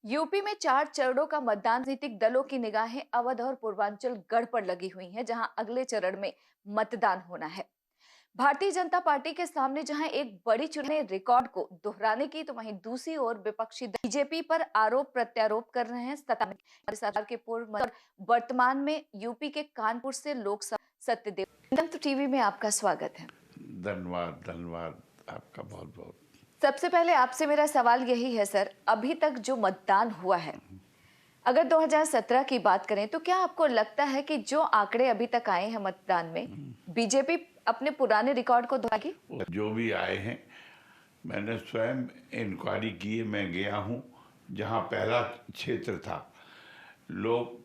UP में 4 चरणों का मतदान। राजनीतिक दलों की निगाहें अवध और पूर्वांचल गढ़ पर लगी हुई हैं, जहां अगले चरण में मतदान होना है। भारतीय जनता पार्टी के सामने जहां एक बड़ी चुनावी रिकॉर्ड को दोहराने की, तो वहीं दूसरी ओर विपक्षी दल बीजेपी पर आरोप प्रत्यारोप कर रहे हैं। सत्ता में हमारे सरकार के पूर्व मंत्री और वर्तमान में यूपी के कानपुर से लोकसभा सत्यदेव। तंत्र टीवी में आपका स्वागत है। धन्यवाद धन्यवाद आपका बहुत बहुत। सबसे पहले आपसे मेरा सवाल यही है सर, अभी तक जो मतदान हुआ है, अगर 2017 की बात करें तो क्या आपको लगता है कि जो आंकड़े अभी तक आए हैं मतदान में, बीजेपी अपने पुराने रिकॉर्ड को दोहराएगी? जो भी आए हैं, मैंने स्वयं इंक्वायरी की है। मैं गया हूँ जहाँ पहला क्षेत्र था। लोग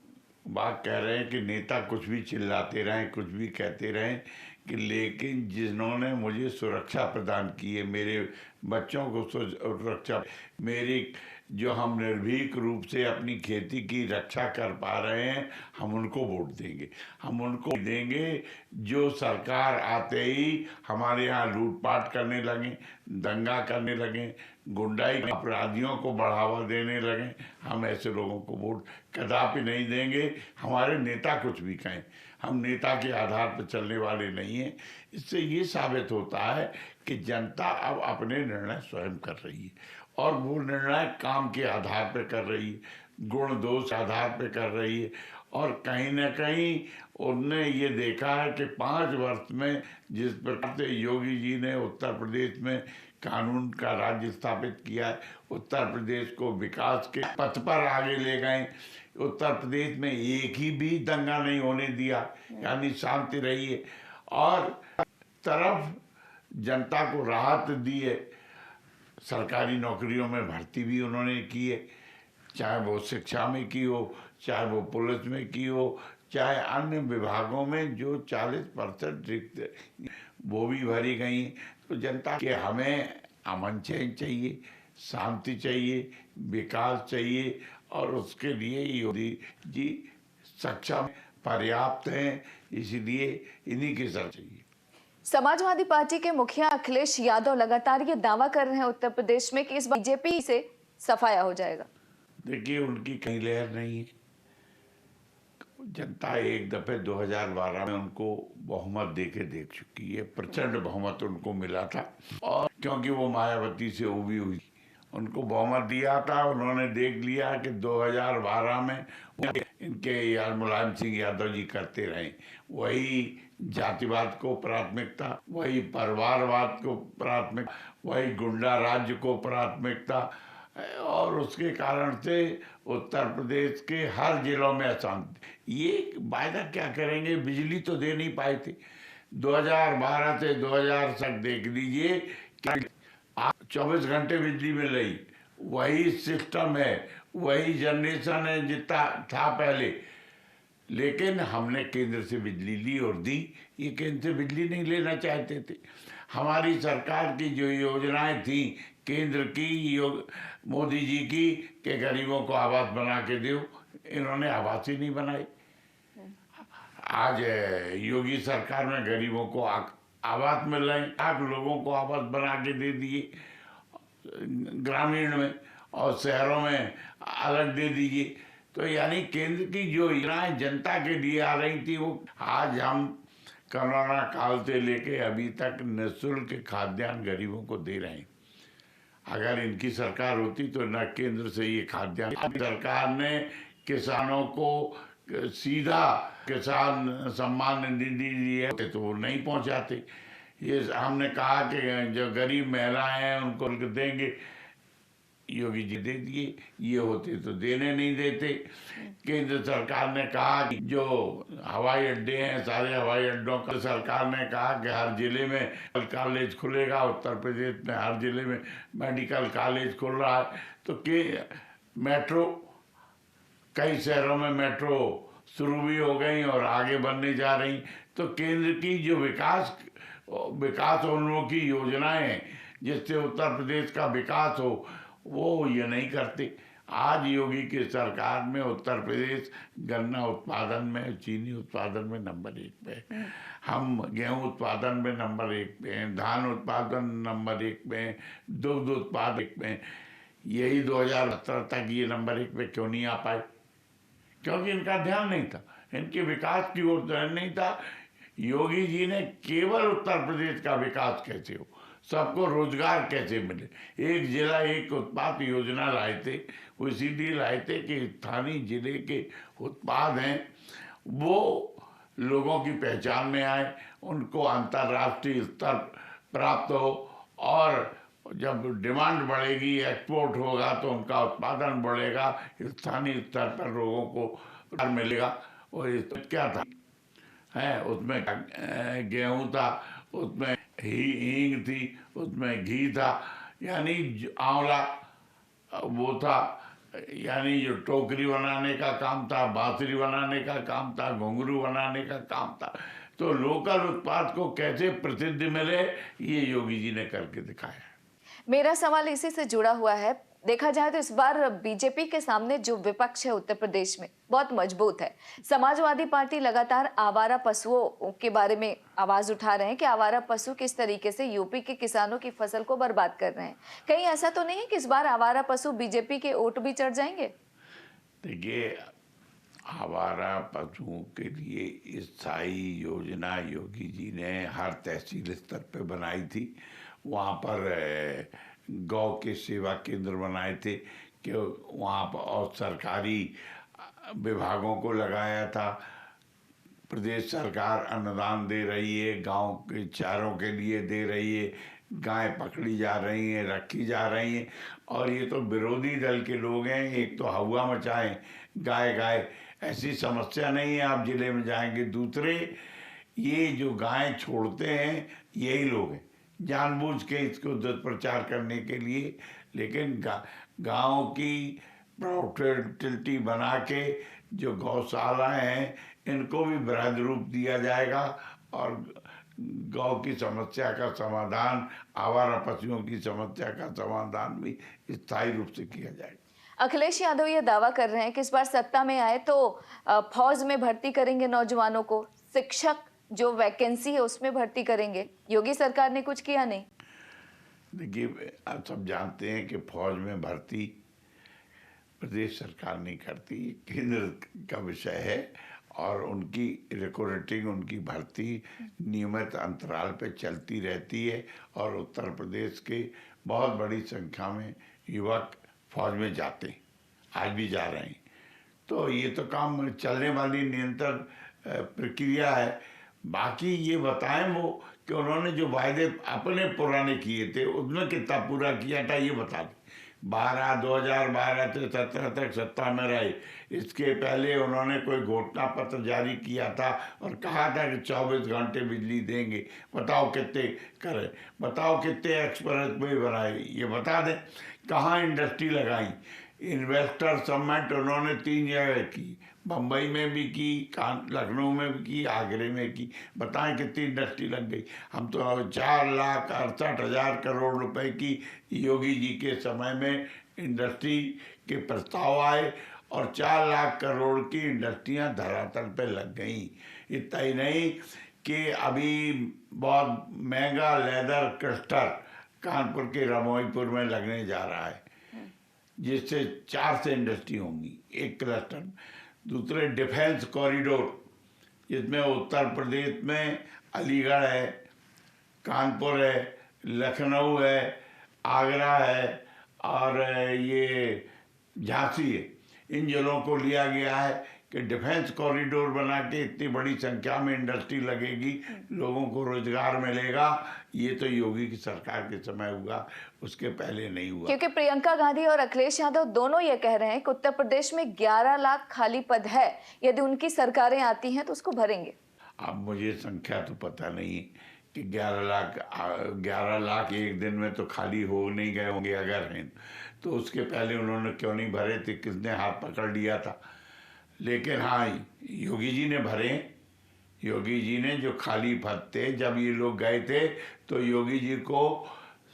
बात कह रहे हैं कि नेता कुछ भी चिल्लाते रहें, कुछ भी कहते रहें, कि लेकिन जिन्होंने मुझे सुरक्षा प्रदान की है, मेरे बच्चों को सुरक्षा, मेरी जो हम निर्भीक रूप से अपनी खेती की रक्षा कर पा रहे हैं, हम उनको वोट देंगे। हम उनको देंगे जो सरकार आते ही हमारे यहाँ लूटपाट करने लगे, दंगा करने लगे, गुंडाई अपराधियों को बढ़ावा देने लगे। हम ऐसे लोगों को वोट कदापि नहीं देंगे। हमारे नेता कुछ भी कहें, हम नेता के आधार पर चलने वाले नहीं हैं। इससे ये साबित होता है कि जनता अब अपने निर्णय स्वयं कर रही है, और वो निर्णय काम के आधार पर कर रही है, गुण दोष आधार पर कर रही है। और कहीं न कहीं उनने ये देखा है कि 5 वर्ष में जिस प्रकार से योगी जी ने उत्तर प्रदेश में कानून का राज्य स्थापित किया है, उत्तर प्रदेश को विकास के पथ पर आगे ले गए। उत्तर प्रदेश में एक ही भी दंगा नहीं होने दिया, यानी शांति रही है। और तरफ जनता को राहत दी है, सरकारी नौकरियों में भर्ती भी उन्होंने की है, चाहे वो शिक्षा में की हो, चाहे वो पुलिस में की हो, चाहे अन्य विभागों में जो 40% रिक्त वो भी भरी गई। तो जनता के हमें अमन चैन चाहिए, शांति चाहिए, विकास चाहिए, और उसके लिए योगी जी सक्षम पर्याप्त हैं, इसलिए इन्हीं की सर चाहिए। समाजवादी पार्टी के मुखिया अखिलेश यादव लगातार ये दावा कर रहे हैं उत्तर प्रदेश में कि इस बार बीजेपी से सफाया हो जाएगा। देखिए, उनकी कहीं लहर नहीं है। जनता एक दफे 2012 में उनको बहुमत देके देख चुकी है, प्रचंड बहुमत उनको मिला था। और क्योंकि वो मायावती से उबी हुई, उनको बहुमत दिया था। उन्होंने देख लिया कि 2012 में इनके यार मुलायम सिंह यादव जी करते रहे, वही जातिवाद को प्राथमिकता, वही परिवारवाद को प्राथमिकता, वही गुंडा राज्य को प्राथमिकता, और उसके कारण से उत्तर प्रदेश के हर जिलों में अशांति। ये वायदा क्या करेंगे, बिजली तो दे नहीं पाए थे। 2012 से 2000 तक देख लीजिए, 24 घंटे बिजली मिल रही, वही सिस्टम है, वही जनरेशन है जितना था पहले। लेकिन हमने केंद्र से बिजली ली और दी। ये केंद्र से बिजली नहीं लेना चाहते थे। हमारी सरकार की जो योजनाएं थी केंद्र की, मोदी जी की, कि गरीबों को आवास बना के दो, इन्होंने आवास ही नहीं बनाई। आज योगी सरकार में गरीबों को आवास मिल रहे हैं, लाख लोगों को आवास बना के दे दिए ग्रामीण में, और शहरों में अलग दे दीजिए। तो यानी केंद्र की जो योजनाएं जनता के लिए आ रही थी, वो आज हम कोरोना काल से लेके अभी तक निःशुल्क खाद्यान्न गरीबों को दे रहे हैं। अगर इनकी सरकार होती तो न केंद्र से ये खाद्यान्न, सरकार ने किसानों को सीधा किसान सम्मान निधि दिए तो वो नहीं पहुंचाते। ये हमने कहा कि जो गरीब महिलाएं हैं उनको देंगे, योगी जी दे दिए। ये होते तो देने नहीं देते। केंद्र सरकार ने कहा कि जो हवाई अड्डे हैं, सारे हवाई अड्डों का, सरकार ने कहा कि हर जिले में कॉलेज खुलेगा। उत्तर प्रदेश में हर जिले में मेडिकल कॉलेज खुल रहा है। तो के मेट्रो, कई शहरों में मेट्रो शुरू भी हो गई और आगे बनने जा रही। तो केंद्र की जो विकासोन्मुखी योजनाएं हैं, जिससे उत्तर प्रदेश का विकास हो, वो ये नहीं करते। आज योगी की सरकार में उत्तर प्रदेश गन्ना उत्पादन में, चीनी उत्पादन में नंबर 1 पे है। हम गेहूं उत्पादन में नंबर 1 पे हैं, धान उत्पादन नंबर 1 पे हैं, दुग्ध उत्पादन 1 पे हैं। यही 2017 तक ये नंबर 1 पे क्यों नहीं आ पाए? क्योंकि इनका ध्यान नहीं था, इनके विकास की ओर ध्यान नहीं था। योगी जी ने केवल उत्तर प्रदेश का विकास कैसे हो, सबको रोजगार कैसे मिले, एक जिला एक उत्पाद योजना लाए थे। वो इसीलिए लाए थे कि स्थानीय जिले के उत्पाद हैं वो लोगों की पहचान में आए, उनको अंतर्राष्ट्रीय स्तर प्राप्त हो, और जब डिमांड बढ़ेगी, एक्सपोर्ट होगा तो उनका उत्पादन बढ़ेगा, स्थानीय स्तर पर लोगों को रोजगार मिलेगा। और इसमें क्या था है, उसमें गेहूं था, उसमें हींग थी, उसमें घी था, यानी आंवला वो था, यानी जो टोकरी बनाने का काम था, बांसुरी बनाने का काम था, घुंघरू बनाने का काम था। तो लोकल उत्पाद को कैसे प्रसिद्धि मिले, ये योगी जी ने करके दिखाया है। मेरा सवाल इसी से जुड़ा हुआ है। देखा जाए तो इस बार बीजेपी के सामने जो विपक्ष है उत्तर प्रदेश में बहुत मजबूत है। समाजवादी पार्टी लगातार आवारा पशुओं के बारे में आवाज उठा रहे हैं कि आवारा पशु किस तरीके से यूपी के किसानों की फसल को बर्बाद कर रहे हैं। कहीं ऐसा तो नहीं है कि इस बार आवारा पशु बीजेपी के वोट भी चढ़ जाएंगे? देखिए, आवारा पशुओं के लिए स्थायी योजना योगी जी ने हर तहसील स्तर पे बनाई थी। वहाँ पर गौ के सेवा केंद्र बनाए थे कि वहाँ पर, और सरकारी विभागों को लगाया था। प्रदेश सरकार अनुदान दे रही है, गांव के चारों के लिए दे रही है, गाय पकड़ी जा रही हैं, रखी जा रही हैं। और ये तो विरोधी दल के लोग हैं, एक तो हवा मचाएं गाय गाय, ऐसी समस्या नहीं है, आप जिले में जाएंगे। दूसरे, ये जो गाय छोड़ते हैं यही लोग हैं, जानबूझ के इसको दुष्प्रचार करने के लिए। लेकिन गाँव की प्रॉफिटेबिलिटी बना के जो गौशालाएं हैं इनको भी वृहद रूप दिया जाएगा, और गौ की समस्या का समाधान, आवारा पशुओं की समस्या का समाधान भी स्थायी रूप से किया जाएगा। अखिलेश यादव ये दावा कर रहे हैं कि इस बार सत्ता में आए तो फौज में भर्ती करेंगे नौजवानों को, शिक्षक जो वैकेंसी है उसमें भर्ती करेंगे। योगी सरकार ने कुछ किया नहीं। देखिए, आप सब जानते हैं कि फौज में भर्ती प्रदेश सरकार नहीं करती, केंद्र का विषय है, और उनकी रिक्रूटिंग, उनकी भर्ती नियमित अंतराल पे चलती रहती है। और उत्तर प्रदेश के बहुत बड़ी संख्या में युवक फौज में जाते हैं, आज भी जा रहे हैं। तो ये तो काम चलने वाली निरंतर प्रक्रिया है। बाकी ये बताएं वो कि उन्होंने जो वायदे अपने पुराने किए थे उसमें कितना पूरा किया था, ये बता दें। 2012 से 17 तक सत्ता में रहे, इसके पहले उन्होंने कोई घोषणा पत्र जारी किया था और कहा था कि 24 घंटे बिजली देंगे। बताओ कितने करे, बताओ कितने एक्सप्रेस वे बनाए, ये बता दें। कहाँ इंडस्ट्री लगाई? इन्वेस्टर समिट उन्होंने 3 जगह की, बम्बई में भी की, लखनऊ में भी की, आगरे में की। बताएं कितनी इंडस्ट्री लग गई? हम तो 4,68,000 करोड़ रुपए की योगी जी के समय में इंडस्ट्री के प्रस्ताव आए, और 4 लाख करोड़ की इंडस्ट्रियां धरातल पे लग गई। इतना ही नहीं कि अभी बहुत महंगा लेदर क्लस्टर कानपुर के रमोईपुर में लगने जा रहा है, जिससे 4 से इंडस्ट्री होंगी एक क्लस्टर। दूसरे, डिफेंस कॉरिडोर, जिसमें उत्तर प्रदेश में अलीगढ़ है, कानपुर है, लखनऊ है, आगरा है, और ये झांसी है। इन जिलों को लिया गया है कि डिफेंस कॉरिडोर बना के इतनी बड़ी संख्या में इंडस्ट्री लगेगी, लोगों को रोजगार मिलेगा। ये तो योगी की सरकार के समय हुआ, उसके पहले नहीं हुआ। क्योंकि प्रियंका गांधी और अखिलेश यादव दोनों ये कह रहे हैं कि उत्तर प्रदेश में 11 लाख खाली पद है, यदि उनकी सरकारें आती हैं तो उसको भरेंगे। अब मुझे संख्या तो पता नहीं कि 11 लाख एक दिन में तो खाली हो नहीं गए होंगे, अगर हैं तो उसके पहले उन्होंने क्यों नहीं भरे थे, किसने हाथ पकड़ लिया था? लेकिन हाँ, योगी जी ने भरे। योगी जी ने जो खाली पद थे, जब ये लोग गए थे तो योगी जी को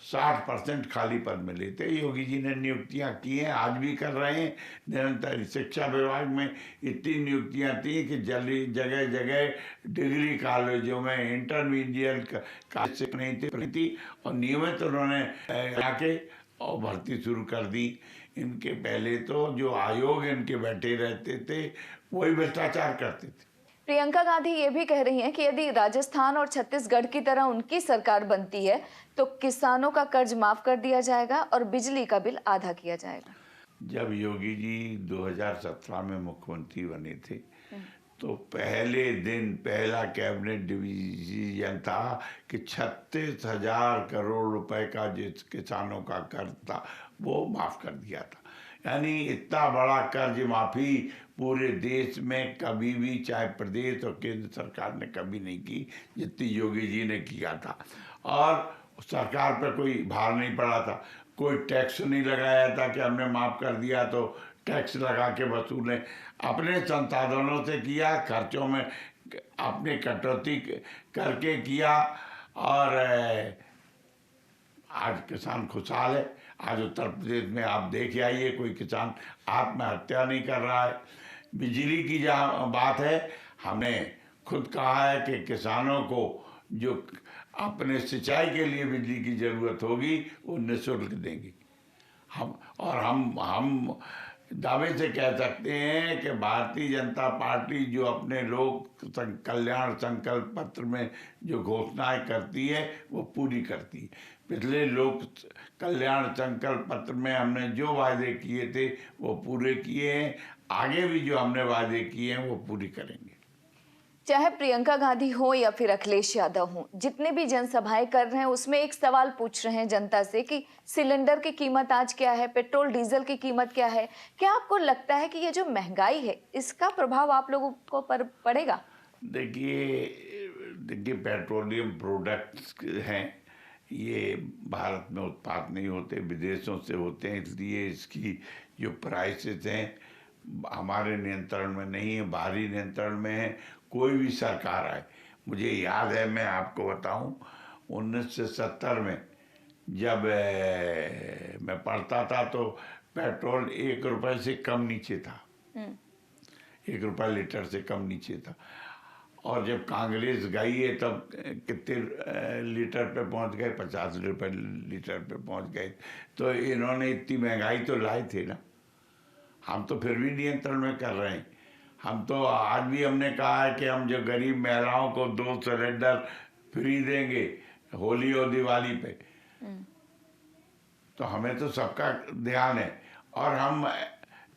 60% खाली पद मिले थे। योगी जी ने नियुक्तियां की हैं, आज भी कर रहे हैं निरंतर। शिक्षा विभाग में इतनी नियुक्तियां थी कि जगह जगह डिग्री कॉलेजों में इंटरमीडिएट कॉलेज नहीं थी, और नियमित उन्होंने आके और भर्ती शुरू कर दी। इनके पहले तो जो आयोग इनके बैठे रहते थे वही भ्रष्टाचार करते थे। प्रियंका गांधी ये भी कह रही हैं कि यदि राजस्थान और छत्तीसगढ़ की तरह उनकी सरकार बनती है तो किसानों का कर्ज माफ कर दिया जाएगा और बिजली का बिल आधा किया जाएगा। जब योगी जी 2017 में मुख्यमंत्री बने थे तो पहले दिन पहला कैबिनेट डिसीजन था कि 36,000 करोड़ रुपए का जिस किसानों का कर्ज था वो माफ कर दिया था। यानी इतना बड़ा कर्ज माफी पूरे देश में कभी भी, चाहे प्रदेश और केंद्र सरकार ने कभी नहीं की जितनी योगी जी ने किया था। और सरकार पर कोई भार नहीं पड़ा था, कोई टैक्स नहीं लगाया था कि हमने माफ कर दिया तो टैक्स लगा के वसूलें। अपने संसाधनों से किया, खर्चों में अपनी कटौती करके किया और आज किसान खुशहाल है। आज उत्तर प्रदेश में आप देख आइए, कोई किसान आत्महत्या नहीं कर रहा है। बिजली की जहाँ बात है, हमने खुद कहा है कि किसानों को जो अपने सिंचाई के लिए बिजली की ज़रूरत होगी वो निःशुल्क देंगे। हम दावे से कह सकते हैं कि भारतीय जनता पार्टी जो अपने लोक कल्याण संकल्प पत्र में जो घोषणाएं करती है वो पूरी करती है। पिछले लोक कल्याण संकल्प पत्र में हमने जो वायदे किए थे वो पूरे किए हैं, आगे भी जो हमने वायदे किए हैं वो पूरी करेंगे। चाहे प्रियंका गांधी हो या फिर अखिलेश यादव हो, जितने भी जनसभाएं कर रहे हैं उसमें एक सवाल पूछ रहे हैं जनता से कि सिलेंडर की कीमत आज क्या है, पेट्रोल डीजल की कीमत क्या है। क्या आपको लगता है कि ये जो महंगाई है इसका प्रभाव आप लोगों को पर पड़ेगा? देखिए पेट्रोलियम प्रोडक्ट्स हैं, ये भारत में उत्पाद नहीं होते, विदेशों से होते हैं, इसलिए इसकी जो प्राइसेस हैं हमारे नियंत्रण में नहीं है, बाहरी नियंत्रण में है। कोई भी सरकार आए, मुझे याद है, मैं आपको बताऊं 1970 में जब मैं पढ़ता था तो पेट्रोल 1 रुपए से कम नीचे था, 1 रुपया लीटर से कम नीचे था। और जब कांग्रेस गई है तब कितने लीटर पे पहुंच गए, 50 रुपए लीटर पे पहुंच गए। तो इन्होंने इतनी महंगाई तो लाई थी ना, हम तो फिर भी नियंत्रण में कर रहे हैं। हम तो आज भी हमने कहा है कि हम जो गरीब महिलाओं को 2 सिलेंडर फ्री देंगे होली और दिवाली पे। तो हमें तो सबका ध्यान है और हम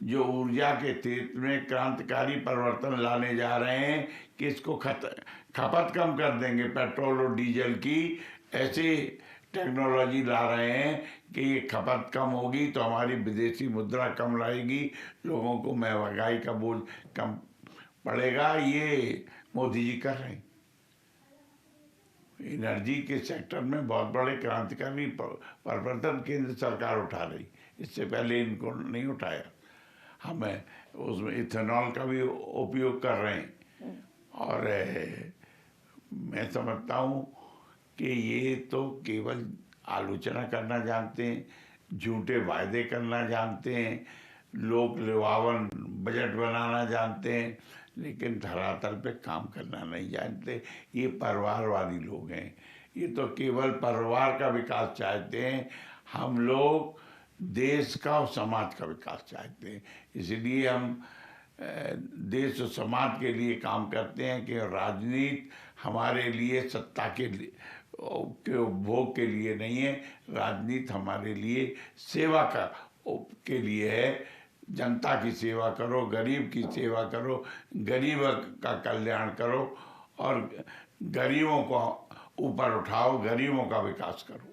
जो ऊर्जा के क्षेत्र में क्रांतिकारी परिवर्तन लाने जा रहे हैं कि इसको खपत कम कर देंगे, पेट्रोल और डीजल की ऐसी टेक्नोलॉजी ला रहे हैं कि ये खपत कम होगी तो हमारी विदेशी मुद्रा कम रहेगी, लोगों को महंगाई का बोझ कम पड़ेगा। ये मोदी जी कर रहे हैं। एनर्जी के सेक्टर में बहुत बड़े क्रांतिकारी परिवर्तन केंद्र सरकार उठा रही, इससे पहले इनको नहीं उठाया। हमें उसमें इथेनॉल का भी उपयोग कर रहे हैं और मैं समझता हूँ कि ये तो केवल आलोचना करना जानते हैं, झूठे वायदे करना जानते हैं, लोक लुभावन बजट बनाना जानते हैं, लेकिन धरातल पे काम करना नहीं जानते। ये परिवारवादी लोग हैं, ये तो केवल परिवार का विकास चाहते हैं। हम लोग देश का और समाज का विकास चाहते हैं, इसलिए हम देश और समाज के लिए काम करते हैं कि राजनीति हमारे लिए सत्ता के उपभोग के लिए नहीं है, राजनीति हमारे लिए सेवा के लिए है। जनता की सेवा करो, गरीब की सेवा करो, गरीब का कल्याण करो और गरीबों को ऊपर उठाओ, गरीबों का विकास करो।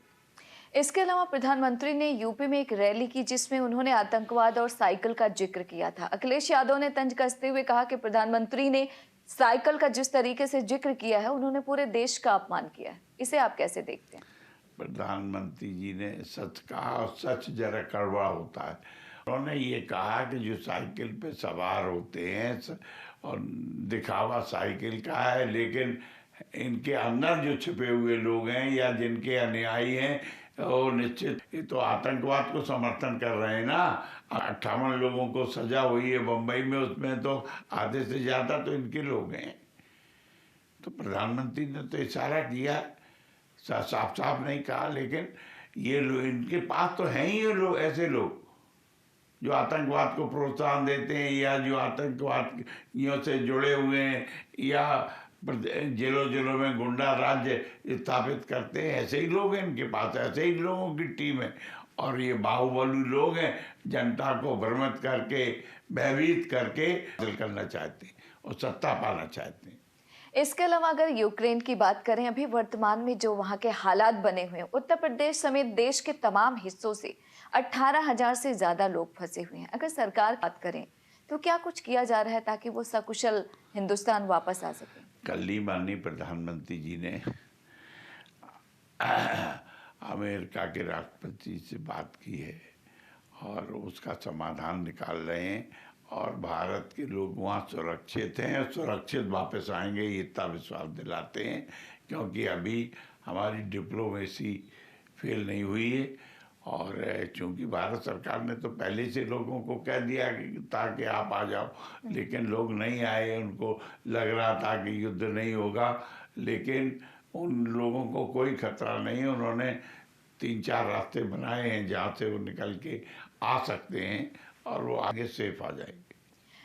इसके अलावा प्रधानमंत्री ने यूपी में एक रैली की जिसमें उन्होंने आतंकवाद और साइकिल का जिक्र किया था। अखिलेश यादव ने तंज कसते हुए कहा कि प्रधानमंत्री ने साइकिल का जिस तरीके से जिक्र किया है उन्होंने पूरे देश का अपमान किया है। इसे आप कैसे देखते हैं? प्रधानमंत्री जी ने सच कहा और सच जरा कड़वा होता है। उन्होंने ये कहा कि जो साइकिल पे सवार होते हैं और दिखावा साइकिल का है, लेकिन इनके अंदर जो छिपे हुए लोग हैं या जिनके अनुयायी हैं वो निश्चित ये तो आतंकवाद को समर्थन कर रहे हैं ना। 58 लोगों को सजा हुई है बम्बई में, उसमें तो आधे से ज़्यादा तो इनके लोग हैं। तो प्रधानमंत्री ने तो इशारा किया, साफ साफ नहीं कहा, लेकिन ये लोग, इनके पास तो हैं ही ये लोग, ऐसे लोग जो आतंकवाद को प्रोत्साहन देते हैं या जो आतंकवादियों से जुड़े हुए हैं या जेलों जेलों में गुंडा राज्य स्थापित करते हैं। ऐसे ही लोग हैं इनके पास, ऐसे ही लोगों की टीम है। और ये बाहुबली लोग हैं, जनता को भ्रमित करके, भयभीत करके हासिल करना चाहते हैं और सत्ता पाना चाहते हैं। इसके अलावा अगर यूक्रेन की बात करें, अभी वर्तमान में जो वहां के हालात बने हुए हैं, उत्तर प्रदेश समेत देश के तमाम हिस्सों से 18,000 से ज्यादा लोग फंसे हुए हैं। अगर सरकार बात करें तो क्या कुछ किया जा रहा है ताकि वो सकुशल हिंदुस्तान वापस आ सके? कल ही माननीय प्रधानमंत्री जी ने अमेरिका के राष्ट्रपति से बात की है और उसका समाधान निकाल रहे हैं और भारत के लोग वहाँ सुरक्षित हैं और सुरक्षित वापस आएंगे, ये इतना विश्वास दिलाते हैं। क्योंकि अभी हमारी डिप्लोमेसी फेल नहीं हुई है और चूंकि भारत सरकार ने तो पहले से लोगों को कह दिया कि ताकि आप आ जाओ, लेकिन लोग नहीं आए। उनको लग रहा था कि युद्ध नहीं होगा, लेकिन उन लोगों को कोई खतरा नहीं है। उन्होंने 3-4 रास्ते बनाए हैं जहाँ से वो निकल के आ सकते हैं और वो आगे सेफ आ जाएंगे।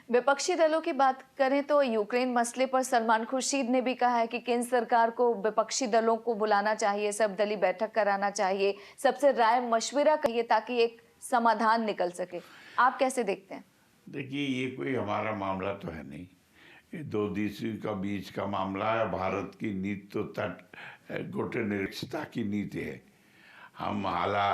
विपक्षी दलों की बात करें तो यूक्रेन मसले पर सलमान खुर्शीद ने भी कहा है कि केंद्र सरकार को विपक्षी दलों को बुलाना चाहिए, सब दलीय बैठक कराना चाहिए, सबसे राय मशविरा करिए ताकि एक समाधान निकल सके। आप कैसे देखते हैं? देखिए, ये कोई हमारा मामला तो है नहीं, ये दो देशों का बीच का मामला है। भारत की नीति तो तट गुटनिरक्षता की नीति है। हम हाला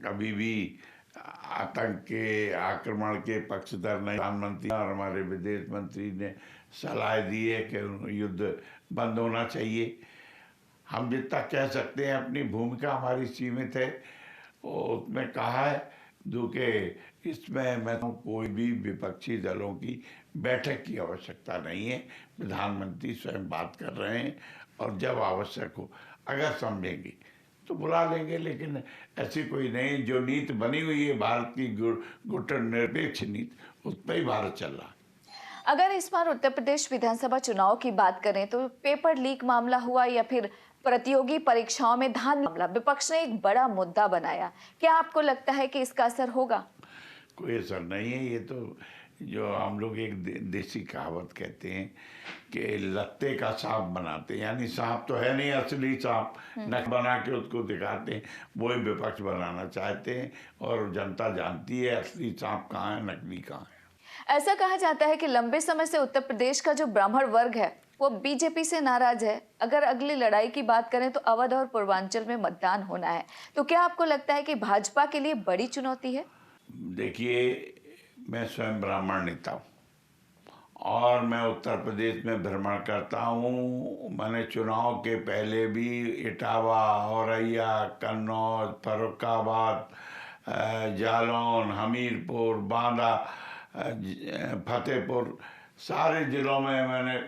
कभी भी आतंक के आक्रमण के पक्षधर नहीं। प्रधानमंत्री और हमारे विदेश मंत्री ने सलाह दी है कि युद्ध बंद होना चाहिए। हम जितना कह सकते हैं, अपनी भूमिका हमारी सीमित है, उसमें कहा है जो कि इसमें मैं तो कोई भी विपक्षी दलों की बैठक की आवश्यकता नहीं है। प्रधानमंत्री स्वयं बात कर रहे हैं और जब आवश्यक हो, अगर समझेंगे तो बुला लेंगे, लेकिन ऐसी कोई नहीं। जो नीति बनी हुई है भारत की गुटनिरपेक्ष नीति, उस पर ही भारत चल रहा है। अगर इस बार उत्तर प्रदेश विधानसभा चुनाव की बात करें तो पेपर लीक मामला हुआ या फिर प्रतियोगी परीक्षाओं में धांधली मामला विपक्ष ने एक बड़ा मुद्दा बनाया, क्या आपको लगता है कि इसका असर होगा? कोई असर नहीं है। ये तो जो हम लोग एक देसी कहावत कहते हैं कि लत्ते का सांप बनाते हैं, यानी सांप तो है नहीं, असली सांप नक बना के उसको दिखाते हैं, वही विपक्ष बनाना चाहते हैं। और जनता जानती है असली सांप कहाँ है, नकली कहाँ है। ऐसा कहा जाता है कि लंबे समय से उत्तर प्रदेश का जो ब्राह्मण वर्ग है वो बीजेपी से नाराज है। अगर अगली लड़ाई की बात करें तो अवध और पूर्वांचल में मतदान होना है, तो क्या आपको लगता है कि भाजपा के लिए बड़ी चुनौती है? देखिए, मैं स्वयं ब्राह्मण नेता हूँ और मैं उत्तर प्रदेश में भ्रमण करता हूँ। मैंने चुनाव के पहले भी इटावा, औरैया, कन्नौज, फर्रुखाबाद, जालौन, हमीरपुर, बांदा, फतेहपुर, सारे जिलों में मैंने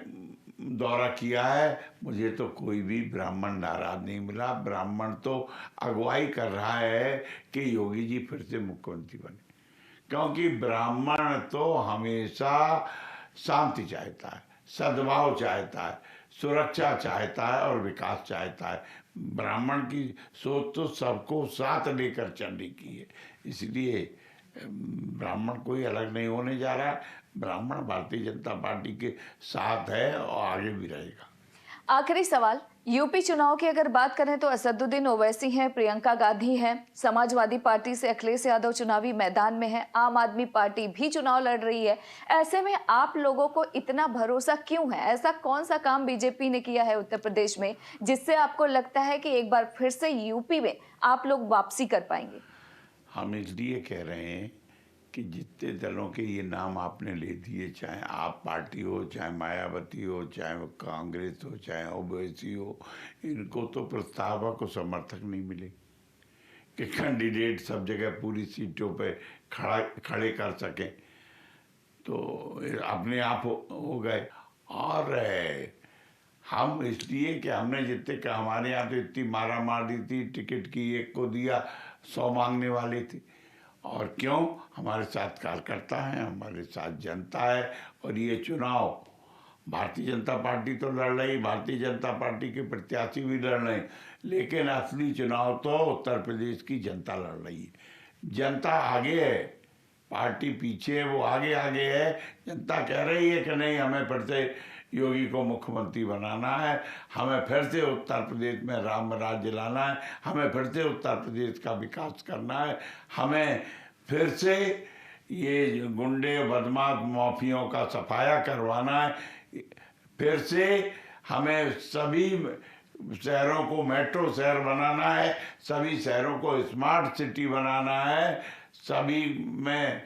दौरा किया है। मुझे तो कोई भी ब्राह्मण नाराज नहीं मिला। ब्राह्मण तो अगुवाई कर रहा है कि योगी जी फिर से मुख्यमंत्री बने, क्योंकि ब्राह्मण तो हमेशा शांति चाहता है, सद्भाव चाहता है, सुरक्षा चाहता है और विकास चाहता है। ब्राह्मण की सोच तो सबको साथ लेकर चलने की है, इसलिए ब्राह्मण कोई अलग नहीं होने जा रहा है। ब्राह्मण भारतीय जनता पार्टी के साथ है और आगे भी रहेगा। आखिरी सवाल, यूपी चुनाव की अगर बात करें तो असदुद्दीन ओवैसी हैं, प्रियंका गांधी हैं, समाजवादी पार्टी से अखिलेश यादव चुनावी मैदान में है, आम आदमी पार्टी भी चुनाव लड़ रही है। ऐसे में आप लोगों को इतना भरोसा क्यों है? ऐसा कौन सा काम बीजेपी ने किया है उत्तर प्रदेश में जिससे आपको लगता है कि एक बार फिर से यूपी में आप लोग वापसी कर पाएंगे? हम इसलिए कह रहे हैं कि जितने दलों के ये नाम आपने ले दिए, चाहे आप पार्टी हो, चाहे मायावती हो, चाहे वो कांग्रेस हो, चाहे ओवैसी हो, इनको तो प्रस्तावक और समर्थक नहीं मिले कि कैंडिडेट सब जगह पूरी सीटों पे खड़े कर सकें। तो अपने आप हो गए। और हम इसलिए कि हमने जितने का, हमारे यहाँ तो इतनी मारा मारी थी, टिकट की एक को दिया 100 मांगने वाले थे। और क्यों? हमारे साथ कार्यकर्ता हैं, हमारे साथ जनता है और ये चुनाव भारतीय जनता पार्टी तो लड़ रही, भारतीय जनता पार्टी के प्रत्याशी भी लड़ रहे हैं, लेकिन असली चुनाव तो उत्तर प्रदेश की जनता लड़ रही है। जनता आगे है, पार्टी पीछे है, वो आगे आगे है। जनता कह रही है कि नहीं, हमें फिर से योगी को मुख्यमंत्री बनाना है, हमें फिर से उत्तर प्रदेश में राम राज्य लाना है, हमें फिर से उत्तर प्रदेश का विकास करना है, हमें फिर से ये गुंडे बदमाश माफियों का सफाया करवाना है, फिर से हमें सभी शहरों को मेट्रो शहर बनाना है, सभी शहरों को स्मार्ट सिटी बनाना है, सभी में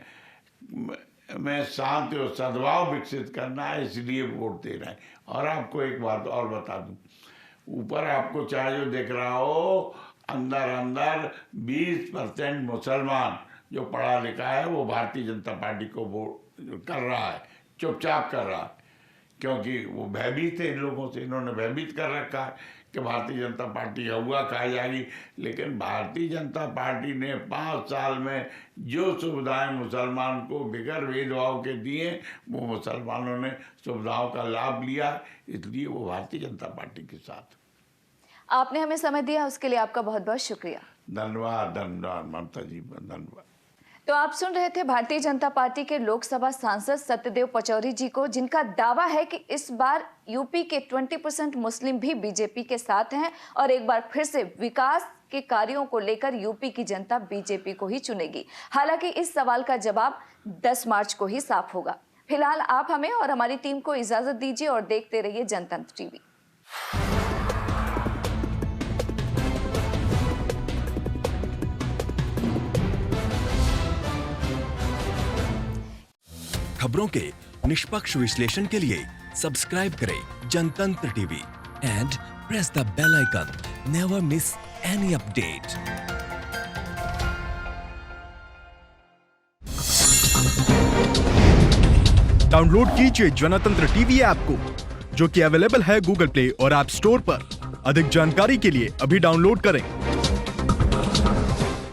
शांति और सद्भाव विकसित करना है, इसलिए वोट दे रहे हैं। और आपको एक बात और बता दूं, ऊपर आपको चाहे जो दिख रहा हो, अंदर अंदर 20% मुसलमान जो पढ़ा लिखा है वो भारतीय जनता पार्टी को वोट कर रहा है, चुपचाप कर रहा है, क्योंकि वो भयभीत है इन लोगों से, इन्होंने भयभीत कर रखा है कि भारतीय जनता पार्टी हुआ खाई जाएगी। लेकिन भारतीय जनता पार्टी ने 5 साल में जो सुविधाएं मुसलमान को बगैर भेदभाव के दिए, वो मुसलमानों ने सुविधाओं का लाभ लिया, इसलिए वो भारतीय जनता पार्टी के साथ। आपने हमें समय दिया, उसके लिए आपका बहुत बहुत शुक्रिया। धन्यवाद, धन्यवाद ममता जी, धन्यवाद। तो आप सुन रहे थे भारतीय जनता पार्टी के लोकसभा सांसद सत्यदेव पचौरी जी को, जिनका दावा है कि इस बार यूपी के 20% मुस्लिम भी बीजेपी के साथ हैं और एक बार फिर से विकास के कार्यों को लेकर यूपी की जनता बीजेपी को ही चुनेगी। हालांकि इस सवाल का जवाब 10 मार्च को ही साफ होगा। फिलहाल आप हमें और हमारी टीम को इजाजत दीजिए और देखते रहिए जनतंत्र टीवी। खबरों के निष्पक्ष विश्लेषण के लिए सब्सक्राइब करें Jantantra TV and press the bell icon. Never miss any update. Download कीजिए जनतंत्र टीवी ऐप को, जो कि अवेलेबल है गूगल प्ले और ऐप स्टोर पर। अधिक जानकारी के लिए अभी डाउनलोड करें।